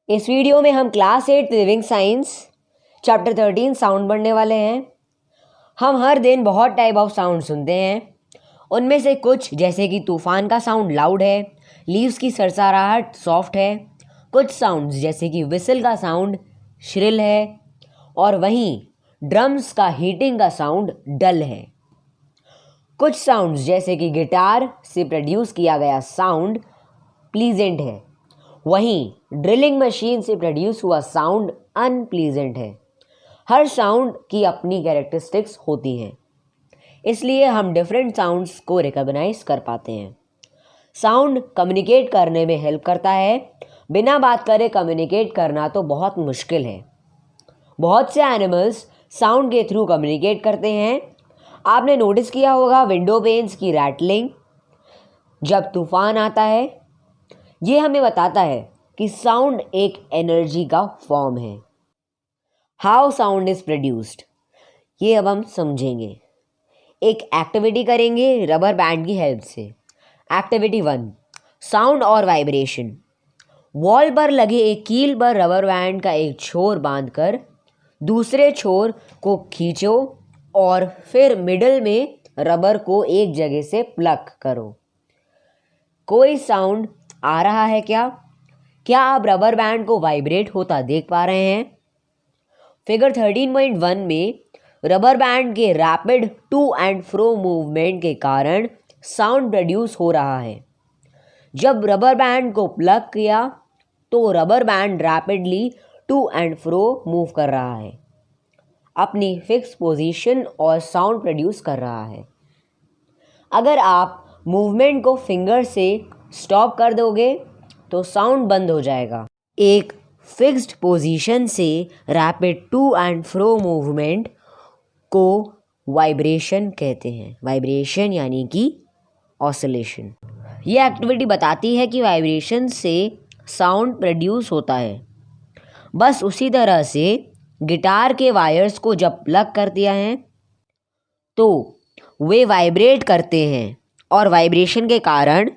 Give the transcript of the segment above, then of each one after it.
इस वीडियो में हम class 8 living science chapter 13 sound पढ़ने वाले हैं। हम हर दिन बहुत टाइप ऑफ साउंड सुनते हैं। उनमें से कुछ जैसे कि तूफान का साउंड लाउड है, लीव्स की सरसराहट सॉफ्ट है, कुछ साउंड्स जैसे कि विसल का साउंड श्रिल है, और वहीं ड्रम्स का हीटिंग का साउंड डल है। कुछ साउंड्स जैसे कि गिटार से प्रोड्यूस किया गया साउंड प्लीजेंट है, वहीं ड्रिलिंग मशीन से प्रोड्यूस हुआ साउंड अनप्लीजेंट है। हर साउंड की अपनी कैरेक्टरिस्टिक्स होती हैं, इसलिए हम डिफरेंट साउंड्स को रिकॉग्नाइज कर पाते हैं। साउंड कम्युनिकेट करने में हेल्प करता है। बिना बात करे कम्युनिकेट करना तो बहुत मुश्किल है। बहुत से एनिमल्स साउंड के थ्रू कम्युनिकेट करते हैं। आपने नोटिस किया होगा विंडो पेन्स की रैटलिंग जब तूफान आता है। ये हमें बताता है कि साउंड एक एनर्जी का फॉर्म है। हाउ साउंड इज प्रोड्यूस्ड, ये अब हम समझेंगे। एक एक्टिविटी करेंगे रबर बैंड की हेल्प से। एक्टिविटी 1, साउंड और वाइब्रेशन। वॉल पर लगे एक कील पर रबर बैंड का एक छोर बांधकर दूसरे छोर को खींचो और फिर मिडल में रबर को एक जगह से प्लग करो। कोई साउंड आ रहा है क्या आप रबर बैंड को वाइब्रेट होता देख पा रहे हैं? फिगर 13.1 में रबर बैंड के rapid to and fro movement के कारण साउंड प्रोड्यूस हो रहा है। जब रबर बैंड को प्लग किया तो rubber band rapidly to and fro move कर रहा है, अपनी फिक्स पोजीशन और साउंड प्रोड्यूस कर रहा है। अगर आप मूवमेंट को फिंगर से स्टॉप कर दोगे तो साउंड बंद हो जाएगा। एक फिक्स्ड पोजीशन से rapid to and fro movement को वाइब्रेशन कहते हैं। वाइब्रेशन यानी कि ऑसिलेशन। ये एक्टिविटी बताती है कि वाइब्रेशन से साउंड प्रोड्यूस होता है। बस उसी तरह से गिटार के वायर्स को जब प्लग कर दिया है तो वे वाइब्रेट करते हैं और वाइब्रेशन के कारण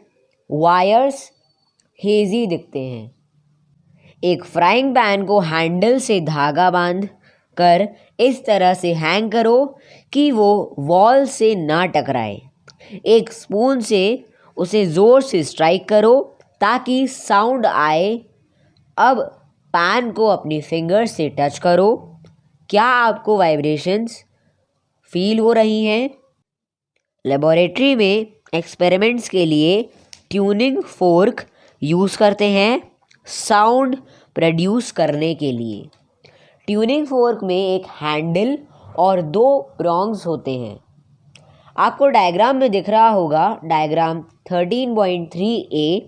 वायर्स हेजी दिखते हैं। एक फ्राइंग पैन को हैंडल से धागा बांध कर इस तरह से हैंग करो कि वो वॉल से ना टकराए। एक स्पून से उसे ज़ोर से स्ट्राइक करो ताकि साउंड आए। अब पैन को अपनी फिंगर से टच करो। क्या आपको वाइब्रेशंस फील हो रही हैं? लेबोरेटरी में एक्सपेरिमेंट्स के लिए ट्यूनिंग फोर्क यूज़ करते हैं साउंड प्रोड्यूस करने के लिए। ट्यूनिंग फोर्क में एक हैंडल और 2 प्रॉन्ग्स होते हैं। आपको डायग्राम में दिख रहा होगा, डायग्राम 13.3a।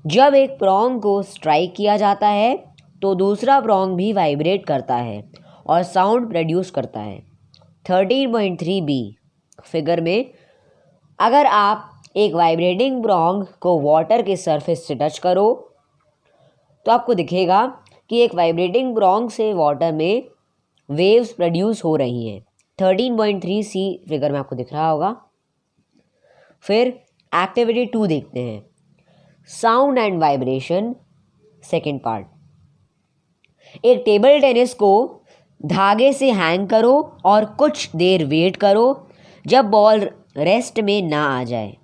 जब एक प्रॉन्ग को स्ट्राइक किया जाता है तो दूसरा प्रॉन्ग भी वाइब्रेट करता है और साउंड प्रोड्यूस करता है। 13.3b फिगर में अगर आप एक वाइब्रेटिंग प्रॉन्ग को वाटर के सरफेस से टच करो तो आपको दिखेगा कि एक वाइब्रेटिंग प्रॉन्ग से वाटर में वेव्स प्रोड्यूस हो रही हैं। 13.3c फिगर में आपको दिख रहा होगा। फिर एक्टिविटी 2 देखते हैं, sound and vibration second part. एक टेबल टेनिस को धागे से हैंग करो और कुछ देर वेट करो जब बॉल रेस्ट में ना आ जाए।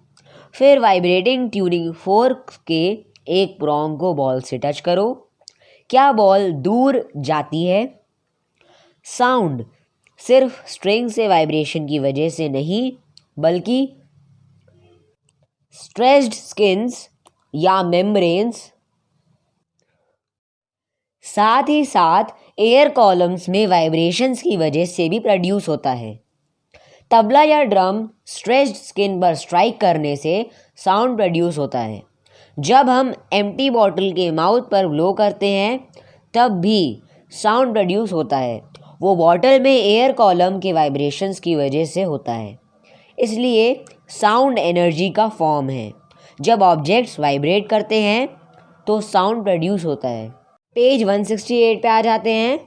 फिर वाइब्रेटिंग ट्यूनिंग फोर्क के एक प्रॉन्ग को बॉल से टच करो। क्या बॉल दूर जाती है? साउंड सिर्फ स्ट्रिंग से वाइब्रेशन की वजह से नहीं, बल्कि स्ट्रेच्ड स्किन्स या मेम्ब्रेन्स, साथ ही साथ एयर कॉलम्स में वाइब्रेशंस की वजह से भी प्रोड्यूस होता है। तबला या ड्रम स्ट्रेच्ड स्किन पर स्ट्राइक करने से साउंड प्रोड्यूस होता है। जब हम एम्प्टी बॉटल के माउथ पर ब्लो करते हैं तब भी साउंड प्रोड्यूस होता है। वो बॉटल में एयर कॉलम के वाइब्रेशंस की वजह से होता है। इसलिए साउंड एनर्जी का फॉर्म है। जब ऑब्जेक्ट्स वाइब्रेट करते हैं तो साउंड प्रोड्यूस होता है। पेज 168 पे आ जाते हैं,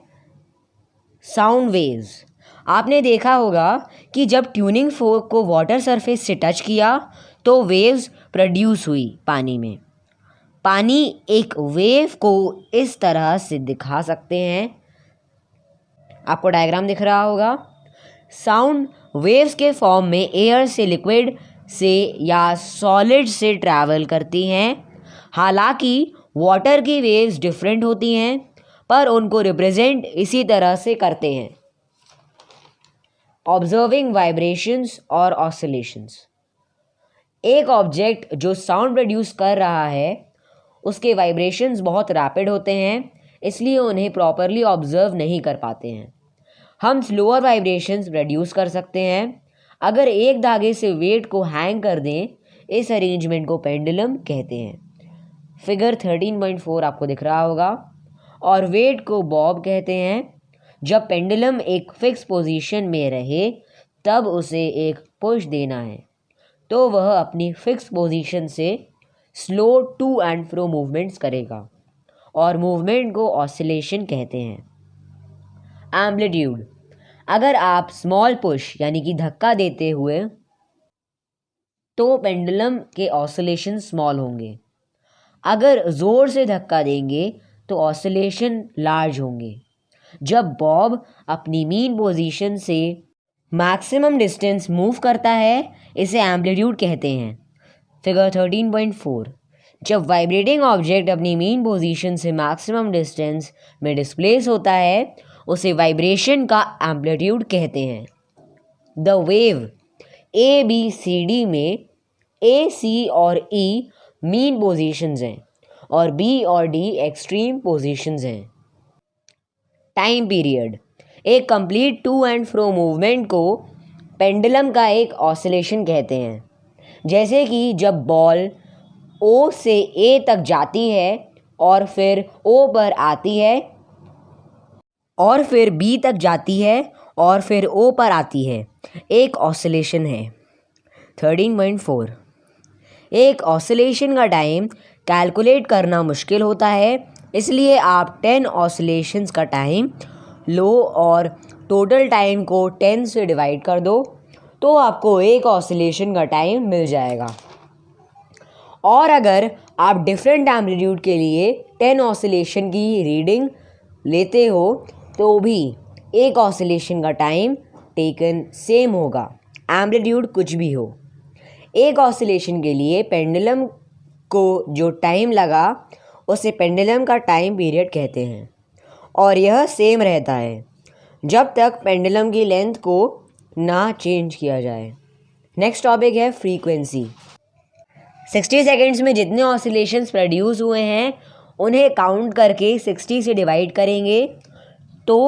साउंड वेव्स। आपने देखा होगा कि जब ट्यूनिंग फोर्क को वाटर सरफेस से टच किया तो वेव्स प्रोड्यूस हुई पानी में। पानी एक वेव को इस तरह से दिखा सकते हैं, आपको डायग्राम दिख रहा होगा। साउंड वेव्स के फॉर्म में एयर से लिक्विड से या सॉलिड से ट्रैवल करती हैं। हालांकि वाटर की वेव्स डिफरेंट होती हैं, पर उनको रिप्रेजेंट इसी तरह से करते हैं। ऑब्जर्विंग वाइब्रेशंस और ऑसिलेशंस। एक ऑब्जेक्ट जो साउंड प्रोड्यूस कर रहा है उसके वाइब्रेशंस बहुत रैपिड होते हैं, इसलिए उन्हें प्रॉपरली ऑब्जर्व नहीं कर पाते हैं। हम स्लोअर वाइब्रेशंस प्रोड्यूस कर सकते हैं। अगर एक धागे से वेट को हैंग कर दें, इस अरेंजमेंट को पेंडुलम कहते हैं। फिगर 13.4 आपको दिख रहा होगा। और वेट को बॉब कहते हैं। जब पेंडुलम एक फिक्स पोजीशन में रहे तब उसे एक पुश देना है, तो वह अपनी फिक्स पोजीशन से slow to and fro movements करेगा और मूवमेंट को ऑसिलेशन कहते हैं। एम्पलीट्यूड। अगर आप स्मॉल पुश यानी कि धक्का देते हुए तो पेंडुलम के ऑसिलेशन स्मॉल होंगे। अगर ज़ोर से धक्का देंगे तो ऑसिलेशन लार्ज होंगे। जब बॉब अपनी मीन पोजीशन से मैक्सिमम डिस्टेंस मूव करता है, इसे एम्पलीट्यूड कहते हैं। फिगर 13.4। जब वाइब्रेटिंग ऑब्जेक्ट अपनी मीन पोजीशन से मैक्सिमम डिस्टेंस में डिस्प्लेस होता है, उसे वाइब्रेशन का एम्पलीट्यूड कहते हैं। द वेव ABCD में A, C और E मीन पोजीशंस हैं और B और D एक्सट्रीम पोजीशंस हैं। Time period. एक complete to and fro movement को पेंडुलम का एक ऑसिलेशन कहते हैं। जैसे कि जब बॉल O से A तक जाती है और फिर O पर आती है और फिर B तक जाती है और फिर O पर आती है, एक ऑसिलेशन है। 13.4। एक ऑसिलेशन का टाइम कैलकुलेट करना मुश्किल होता है, इसलिए आप 10 ऑसिलेशंस का टाइम लो और टोटल टाइम को 10 से डिवाइड कर दो, तो आपको एक ऑसिलेशन का टाइम मिल जाएगा। और अगर आप डिफरेंट एम्पलीट्यूड के लिए 10 ऑसिलेशन की रीडिंग लेते हो तो भी एक ऑसिलेशन का टाइम टेकन सेम होगा, एम्पलीट्यूड कुछ भी हो। एक ऑसिलेशन के लिए पेंडुलम को जो टाइम लगा उसे पेंडुलम का टाइम पीरियड कहते हैं और यह सेम रहता है जब तक पेंडुलम की लेंथ को ना चेंज किया जाए। नेक्स्ट टॉपिक है फ्रीक्वेंसी। 60 सेकेंड्स में जितने ऑसिलेशंस प्रोड्यूस हुए हैं उन्हें काउंट करके 60 से डिवाइड करेंगे तो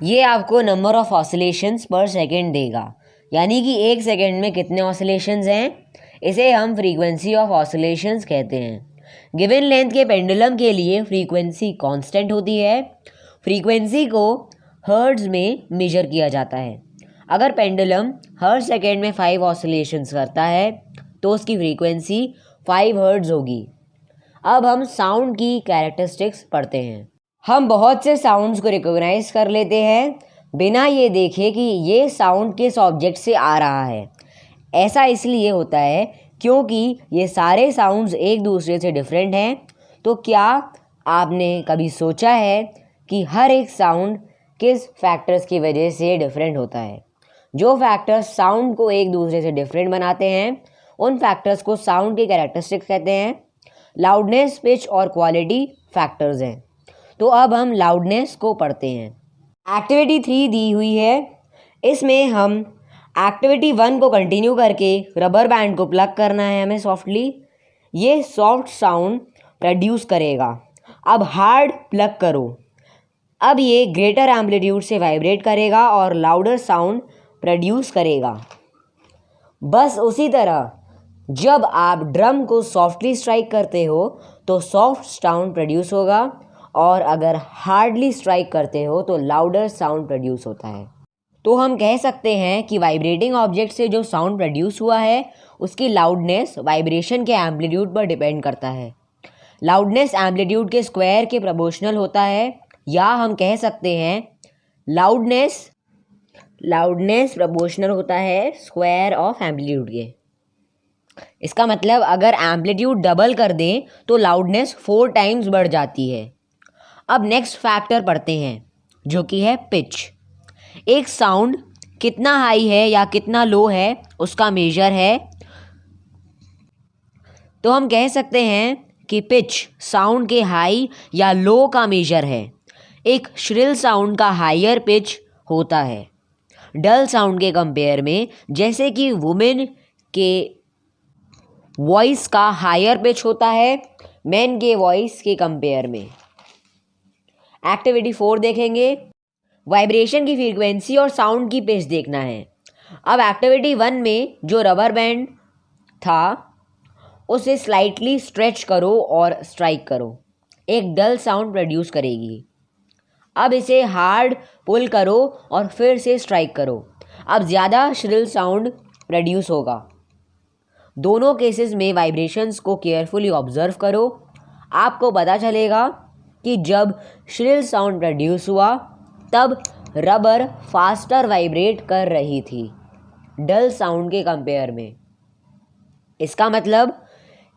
ये आपको नंबर ऑफ ऑसिलेशंस पर सेकेंड देगा, यानी कि एक सेकेंड में कितने ऑसिलेशंस हैं, इसे हम फ्रीक्वेंसी ऑफ ऑसिलेशंस कहते हैं। गिवन लेंथ के पेंडुलम के लिए फ्रीक्वेंसी कांस्टेंट होती है। फ्रीक्वेंसी को हर्ट्ज में मेजर किया जाता है। अगर पेंडुलम हर सेकेंड में 5 ऑसिलेशंस करता है तो उसकी फ्रीक्वेंसी 5 हर्ट्ज होगी। अब हम साउंड की कैरेक्टरिस्टिक्स पढ़ते हैं। हम बहुत से साउंड्स को रिकॉग्नाइज कर लेते हैं बिना ये देखे कि ये साउंड किस ऑब्जेक्ट से आ रहा है। ऐसा इसलिए होता है क्योंकि ये सारे साउंड्स एक दूसरे से डिफरेंट हैं। तो क्या आपने कभी सोचा है कि हर एक साउंड किस फैक्टर्स की वजह से डिफरेंट होता है? जो फैक्टर्स साउंड को एक दूसरे से डिफरेंट बनाते हैं उन फैक्टर्स को साउंड के कैरेक्टरिस्टिक्स कहते हैं। लाउडनेस, पिच और क्वालिटी फैक्टर्स हैं। तो अब हम लाउडनेस को पढ़ते हैं। एक्टिविटी 3 दी हुई है, इसमें हम एक्टिविटी 1 को कंटिन्यू करके रबर बैंड को प्लग करना है हमें सॉफ्टली। ये सॉफ्ट साउंड प्रोड्यूस करेगा। अब हार्ड प्लग करो। अब ये ग्रेटर एम्पलीट्यूड से वाइब्रेट करेगा और लाउडर साउंड प्रोड्यूस करेगा। बस उसी तरह जब आप ड्रम को सॉफ्टली स्ट्राइक करते हो तो सॉफ्ट साउंड प्रोड्यूस होगा और अगर हार्डली स्ट्राइक करते हो तो लाउडर साउंड प्रोड्यूस होता है। तो हम कह सकते हैं कि वाइब्रेटिंग ऑब्जेक्ट से जो साउंड प्रोड्यूस हुआ है उसकी लाउडनेस वाइब्रेशन के एम्पलीट्यूड पर डिपेंड करता है। लाउडनेस एम्पलीट्यूड के स्क्वायर के प्रोपोर्शनल होता है, या हम कह सकते हैं लाउडनेस प्रोपोर्शनल होता है स्क्वायर ऑफ एम्पलीट्यूड के। इसका मतलब अगर एम्पलीट्यूड डबल कर दें तो लाउडनेस 4 टाइम्स बढ़ जाती है। अब नेक्स्ट फैक्टर पढ़ते हैं जो कि है पिच। एक साउंड कितना हाई है या कितना लो है उसका मेजर है। तो हम कह सकते हैं कि पिच साउंड के हाई या लो का मेजर है। एक श्रिल साउंड का हायर पिच होता है डल साउंड के कंपेयर में, जैसे कि वुमेन के वॉइस का हायर पिच होता है मेन के वॉइस के कंपेयर में। एक्टिविटी 4 देखेंगे। वाइब्रेशन की फ्रीक्वेंसी और साउंड की पिच देखना है। अब एक्टिविटी 1 में जो रबर बैंड था उसे स्लाइटली स्ट्रेच करो और स्ट्राइक करो, एक डल साउंड प्रोड्यूस करेगी। अब इसे हार्ड पुल करो और फिर से स्ट्राइक करो, अब ज़्यादा श्रिल साउंड प्रोड्यूस होगा। दोनों केसेस में वाइब्रेशंस को केयरफुली ऑब्जर्व करो। आपको पता चलेगा कि जब श्रिल साउंड प्रोड्यूस हुआ तब रबर फास्टर वाइब्रेट कर रही थी डल साउंड के कंपेयर में। इसका मतलब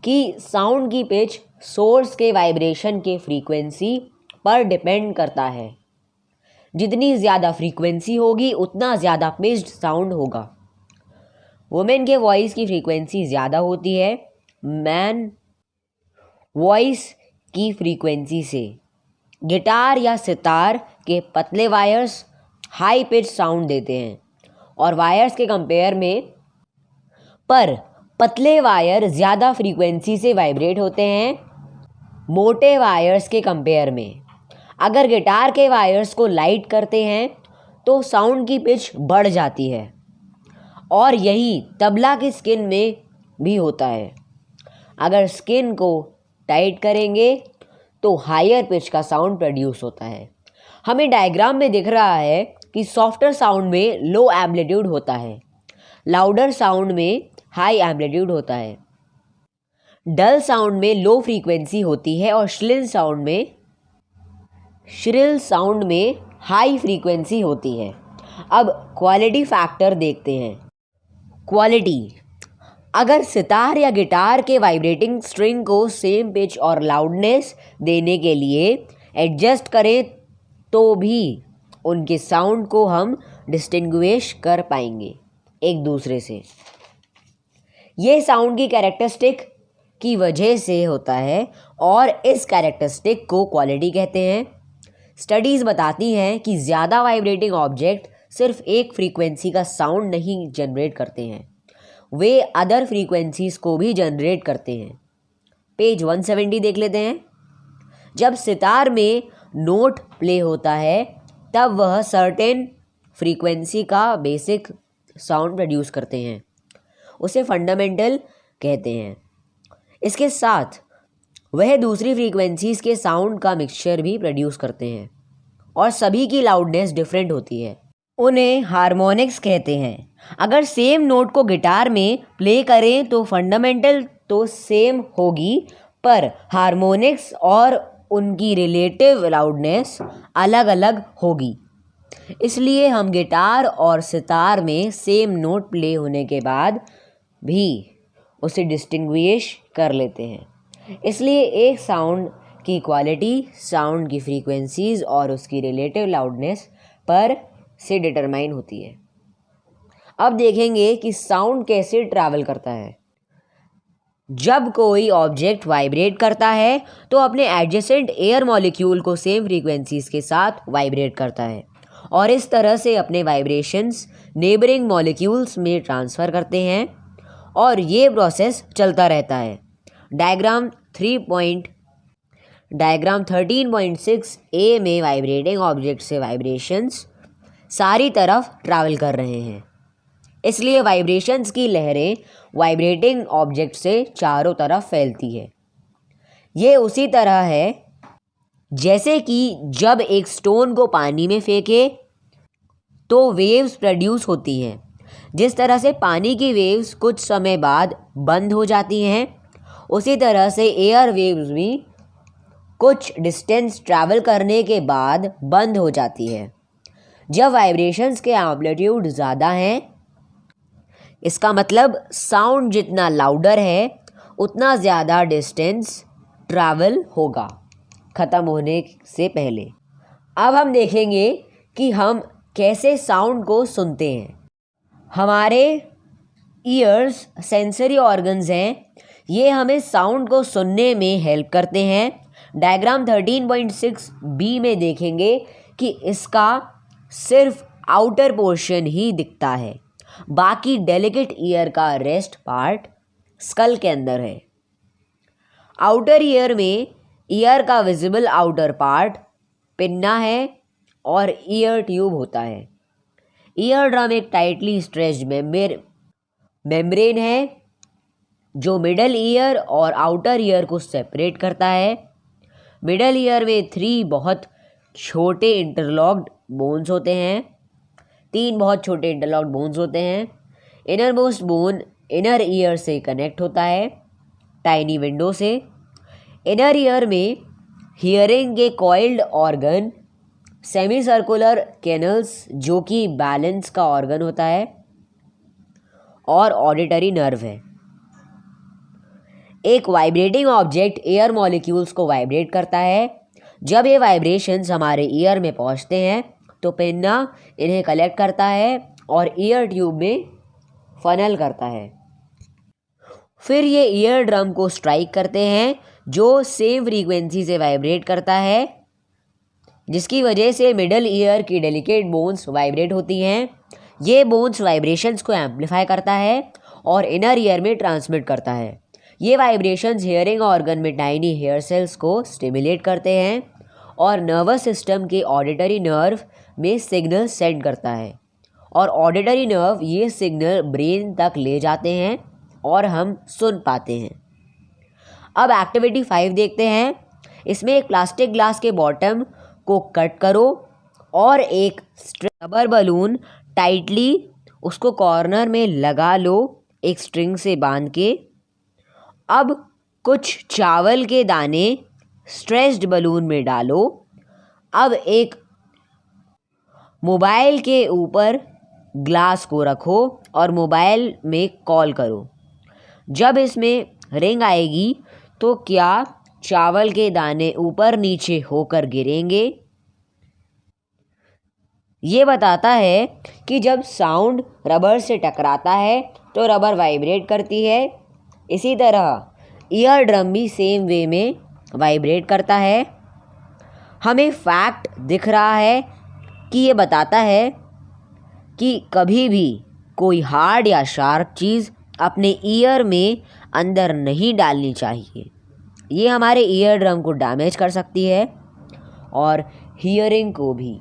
कि साउंड की पिच सोर्स के वाइब्रेशन के फ्रीक्वेंसी पर डिपेंड करता है। जितनी ज़्यादा फ्रीक्वेंसी होगी उतना ज़्यादा पिच्ड साउंड होगा। वुमेन के वॉइस की फ्रीक्वेंसी ज़्यादा होती है मैन वॉइस की फ्रीक्वेंसी से। गिटार या सितार के पतले वायर्स हाई पिच साउंड देते हैं और वायर्स के कंपेयर में, पर पतले वायर ज़्यादा फ्रीक्वेंसी से वाइब्रेट होते हैं मोटे वायर्स के कंपेयर में। अगर गिटार के वायर्स को लाइट करते हैं तो साउंड की पिच बढ़ जाती है और यही तबला की स्किन में भी होता है। अगर स्किन को टाइट करेंगे तो हायर पिच का साउंड प्रोड्यूस होता है। हमें डायग्राम में दिख रहा है कि सॉफ्टर साउंड में लो एम्पलीट्यूड होता है, लाउडर साउंड में हाई एम्पलीट्यूड होता है, डल साउंड में लो फ्रीक्वेंसी होती है और श्रिल साउंड में हाई फ्रीक्वेंसी होती है। अब क्वालिटी फैक्टर देखते हैं। क्वालिटी, अगर सितार या गिटार के वाइब्रेटिंग स्ट्रिंग को सेम पिच और लाउडनेस देने के लिए एडजस्ट करें तो भी उनके साउंड को हम डिस्टिंग्विश कर पाएंगे एक दूसरे से। ये साउंड की कैरेक्टरिस्टिक की वजह से होता है और इस कैरेक्टरिस्टिक को क्वालिटी कहते हैं। स्टडीज़ बताती हैं कि ज़्यादा वाइब्रेटिंग ऑब्जेक्ट सिर्फ एक फ्रीक्वेंसी का साउंड नहीं जनरेट करते हैं, वे अदर फ्रीक्वेंसीज को भी जनरेट करते हैं। पेज 170 देख लेते हैं। जब सितार में नोट प्ले होता है तब वह सर्टेन फ्रीक्वेंसी का बेसिक साउंड प्रोड्यूस करते हैं, उसे फंडामेंटल कहते हैं। इसके साथ वह दूसरी फ्रीक्वेंसीज के साउंड का मिक्सचर भी प्रोड्यूस करते हैं और सभी की लाउडनेस डिफरेंट होती है, उन्हें हार्मोनिक्स कहते हैं। अगर सेम नोट को गिटार में प्ले करें तो फंडामेंटल तो सेम होगी पर हार्मोनिक्स और उनकी रिलेटिव लाउडनेस अलग अलग होगी। इसलिए हम गिटार और सितार में सेम नोट प्ले होने के बाद भी उसे डिस्टिंग्विश कर लेते हैं। इसलिए एक साउंड की क्वालिटी साउंड की फ्रीक्वेंसीज और उसकी रिलेटिव लाउडनेस पर से डिटरमाइन होती है। अब देखेंगे कि साउंड कैसे ट्रैवल करता है। जब कोई ऑब्जेक्ट वाइब्रेट करता है तो अपने एडजेसेंट एयर मॉलिक्यूल को सेम फ्रीक्वेंसीज के साथ वाइब्रेट करता है और इस तरह से अपने वाइब्रेशंस नेबरिंग मॉलिक्यूल्स में ट्रांसफ़र करते हैं और ये प्रोसेस चलता रहता है। डायग्राम 13.6 ए में वाइब्रेटिंग ऑब्जेक्ट से वाइब्रेशंस सारी तरफ ट्रैवल कर रहे हैं, इसलिए वाइब्रेशंस की लहरें वाइब्रेटिंग ऑब्जेक्ट से चारों तरफ फैलती है। ये उसी तरह है जैसे कि जब एक स्टोन को पानी में फेंके तो वेव्स प्रोड्यूस होती हैं। जिस तरह से पानी की वेव्स कुछ समय बाद बंद हो जाती हैं, उसी तरह से एयर वेव्स भी कुछ डिस्टेंस ट्रैवल करने के बाद बंद हो जाती है। जब वाइब्रेशंस के एम्पलीट्यूड ज़्यादा हैं इसका मतलब साउंड जितना लाउडर है उतना ज़्यादा डिस्टेंस ट्रैवल होगा ख़त्म होने से पहले। अब हम देखेंगे कि हम कैसे साउंड को सुनते हैं। हमारे ईयर्स सेंसरी ऑर्गन्स हैं, ये हमें साउंड को सुनने में हेल्प करते हैं। डायग्राम 13.6b में देखेंगे कि इसका सिर्फ आउटर पोर्शन ही दिखता है, बाकी डेलिकेट ईयर का रेस्ट पार्ट स्कल के अंदर है। आउटर ईयर में ईयर का विजिबल आउटर पार्ट पिन्ना है और ईयर ट्यूब होता है। ईयर ड्रम एक टाइटली स्ट्रेच्ड मेम्ब्रेन है जो मिडल ईयर और आउटर ईयर को सेपरेट करता है। मिडल ईयर में 3 बहुत छोटे इंटरलॉक्ड बोन्स होते हैं। 3 बहुत छोटे इंटरलॉक्ड बोन्स होते हैं। Inner most bone inner ear से कनेक्ट होता है टाइनी विंडो से। इनर ईयर में हियरिंग के coiled organ, semi circular canals जो कि बैलेंस का ऑर्गन होता है, और ऑडिटरी नर्व है। एक वाइब्रेटिंग ऑब्जेक्ट एयर मॉलिक्यूल्स को वाइब्रेट करता है। जब ये वाइब्रेशंस हमारे ईयर में पहुंचते हैं तो पिन्ना इन्हें कलेक्ट करता है और ईयर ट्यूब में फनल करता है। फिर ये ईयर ड्रम को स्ट्राइक करते हैं जो सेम फ्रीक्वेंसी से वाइब्रेट करता है, जिसकी वजह से मिडल ईयर की डेलिकेट बोन्स वाइब्रेट होती हैं। ये बोन्स वाइब्रेशंस को एम्पलीफाई करता है और इनर ईयर में ट्रांसमिट करता है। ये वाइब्रेशंस हियरिंग ऑर्गन में टाइनी हेयर सेल्स को स्टिमुलेट करते हैं और नर्वस सिस्टम के ऑडिटरी नर्व में सिग्नल सेंड करता है, और ऑडिटरी नर्व ये सिग्नल ब्रेन तक ले जाते हैं और हम सुन पाते हैं। अब एक्टिविटी 5 देखते हैं। इसमें एक प्लास्टिक ग्लास के बॉटम को कट करो और एक रबर बलून टाइटली उसको कॉर्नर में लगा लो एक स्ट्रिंग से बांध के। अब कुछ चावल के दाने स्ट्रेच्ड बलून में डालो। अब एक मोबाइल के ऊपर ग्लास को रखो और मोबाइल में कॉल करो। जब इसमें रिंग आएगी तो क्या चावल के दाने ऊपर नीचे होकर गिरेंगे? ये बताता है कि जब साउंड रबर से टकराता है तो रबर वाइब्रेट करती है। इसी तरह ईयर ड्रम भी सेम वे में वाइब्रेट करता है। हमें फैक्ट दिख रहा है कि ये बताता है कि कभी भी कोई हार्ड या शार्प चीज़ अपने ईयर में अंदर नहीं डालनी चाहिए। ये हमारे ईयर ड्रम को डैमेज कर सकती है और हियरिंग को भी।